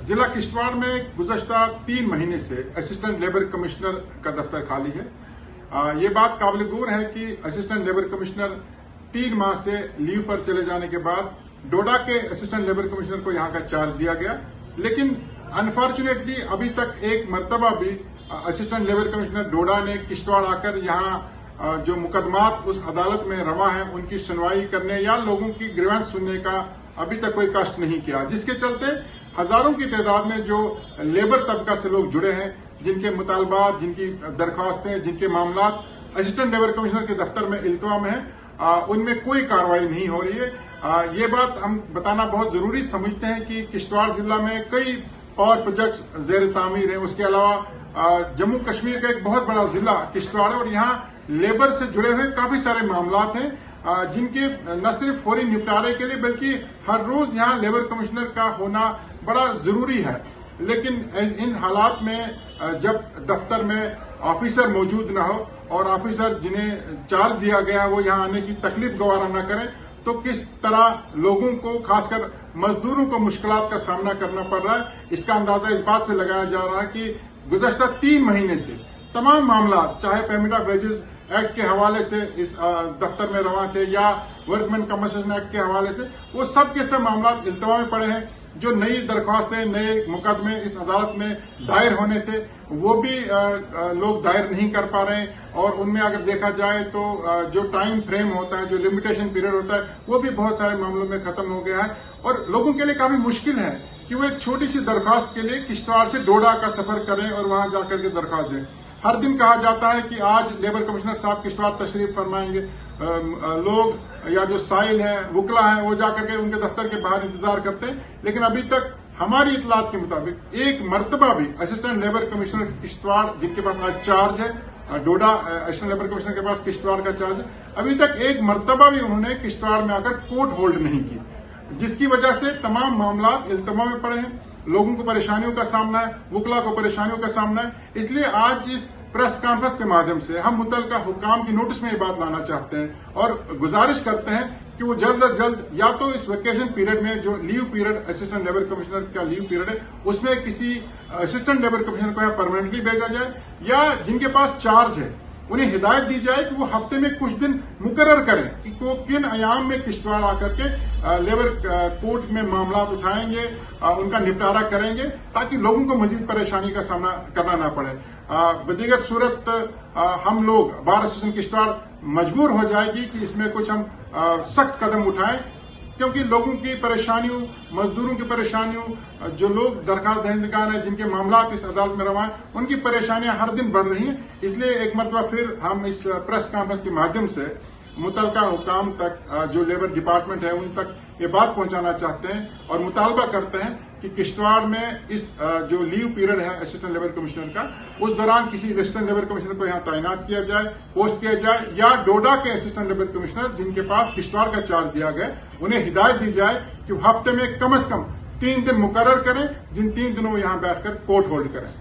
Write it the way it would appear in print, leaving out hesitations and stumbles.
जिला किश्तवाड़ में गुज़श्ता 3 महीने से असिस्टेंट लेबर कमिश्नर का दफ्तर खाली है। ये बात काबिल गौर है कि असिस्टेंट लेबर कमिश्नर 3 माह से लीव पर चले जाने के बाद डोडा के असिस्टेंट लेबर कमिश्नर को यहां का चार्ज दिया गया, लेकिन अनफॉर्चुनेटली अभी तक एक मरतबा भी असिस्टेंट लेबर कमिश्नर डोडा ने किश्तवाड़ आकर यहां जो मुकदमात उस अदालत में रवा हैं उनकी सुनवाई करने या लोगों की ग्रीवेंस सुनने का अभी तक कोई कष्ट नहीं किया, जिसके चलते हजारों की तादाद में जो लेबर तबका से लोग जुड़े हैं, जिनके मुतालबात, जिनकी दरख्वास्तें, जिनके मामला असिस्टेंट लेबर कमिश्नर के दफ्तर में इल्तवा में है, उनमें कोई कार्रवाई नहीं हो रही है। ये बात हम बताना बहुत जरूरी समझते हैं कि किश्तवाड़ जिला में कई पावर प्रोजेक्ट्स जेर तामीर हैं। उसके अलावा जम्मू कश्मीर का एक बहुत बड़ा जिला किश्तवाड़ है और यहाँ लेबर से जुड़े हुए काफी सारे मामलात हैं, जिनके न सिर्फ फौरी निपटारे के लिए बल्कि हर रोज यहाँ लेबर कमिश्नर का होना बड़ा जरूरी है। लेकिन इन हालात में जब दफ्तर में ऑफिसर मौजूद न हो और ऑफिसर जिन्हें चार्ज दिया गया है वो यहाँ आने की तकलीफ गवारा न करें, तो किस तरह लोगों को, खासकर मजदूरों को मुश्किलात का सामना करना पड़ रहा है, इसका अंदाजा इस बात से लगाया जा रहा है कि गुज़श्ता 3 महीने से तमाम मामला, चाहे पेमेंट ऑफ वेजेस एक्ट के हवाले से इस दफ्तर में रवा थे या वर्कमैन कंपनसेशन एक्ट के हवाले से, वो सब के सब मामला इल्तवा में पड़े हैं। जो नई दरख्वास्तें, नए मुकदमे इस अदालत में दायर होने थे वो भी लोग दायर नहीं कर पा रहे हैं और उनमें अगर देखा जाए तो जो टाइम फ्रेम होता है, जो लिमिटेशन पीरियड होता है, वो भी बहुत सारे मामलों में खत्म हो गया है और लोगों के लिए काफी मुश्किल है कि वो एक छोटी सी दरख्वास्त के लिए किश्तवाड़ से डोडा का सफर करें और वहां जाकर के दरख्वास्त दें। हर दिन कहा जाता है कि आज लेबर कमिश्नर साहब किश्तवाड़ तशरीफ फरमाएंगे, लोग या जो साइल हैं, वुकला हैं, वो जाकर के उनके दफ्तर के बाहर इंतजार करते हैं, लेकिन अभी तक हमारी इतलात के मुताबिक एक मरतबा भी असिस्टेंट लेबर कमिश्नर किश्तवाड़, जिनके पास आज चार्ज है, डोडा असिस्टेंट लेबर कमिश्नर के पास किश्तवाड़ का चार्ज है, अभी तक एक मरतबा भी उन्होंने किश्तवाड़ में आकर कोर्ट होल्ड नहीं की, जिसकी वजह से तमाम मामला इल्तवा में पड़े हैं। लोगों को परेशानियों का सामना है, वुकला को परेशानियों का सामना है। इसलिए आज इस प्रेस कॉन्फ्रेंस के माध्यम से हम मुतल्लिका हुक्काम की नोटिस में ये बात लाना चाहते हैं और गुजारिश करते हैं कि वो जल्द अज जल्द या तो इस वेकेशन पीरियड में जो leave period assistant labour commissioner का लीव पीरियड है उसमें किसी असिस्टेंट लेबर कमिश्नर को यहाँ परमानेंटली भेजा जाए, या जिनके पास चार्ज है उन्हें हिदायत दी जाए कि वो हफ्ते में कुछ दिन मुकर्रर करें कि वो किन अयाम में किश्तवाड़ आकर के लेबर कोर्ट में मामला उठाएंगे, उनका निपटारा करेंगे, ताकि लोगों को मजीद परेशानी का सामना करना ना पड़े। बदीगर सूरत हम लोग बार एसोसिएशन किश्तवाड़ मजबूर हो जाएगी कि इसमें कुछ हम सख्त कदम उठाएं, क्योंकि लोगों की परेशानियों, मजदूरों की परेशानियों, जो लोग दरखास्त दहिंदगान है, जिनके मामला इस अदालत में रवा है, उनकी परेशानियां हर दिन बढ़ रही हैं। इसलिए एक मरतबा फिर हम इस प्रेस कॉन्फ्रेंस के माध्यम से मुतल्लिका हुकाम तक, जो लेबर डिपार्टमेंट है, उन तक ये बात पहुंचाना चाहते हैं और मुतालबा करते हैं कि किश्तवाड़ में इस जो लीव पीरियड है असिस्टेंट लेबर कमिश्नर का, उस दौरान किसी असिस्टेंट लेबर कमिश्नर को यहाँ तैनात किया जाए, पोस्ट किया जाए, या डोडा के असिस्टेंट लेबर कमिश्नर जिनके पास किश्तवाड़ का चार्ज दिया गया उन्हें हिदायत दी जाए कि हफ्ते में कम से कम 3 दिन मुकर्रर करें, जिन 3 दिनों में यहाँ बैठकर कोर्ट होल्ड करें।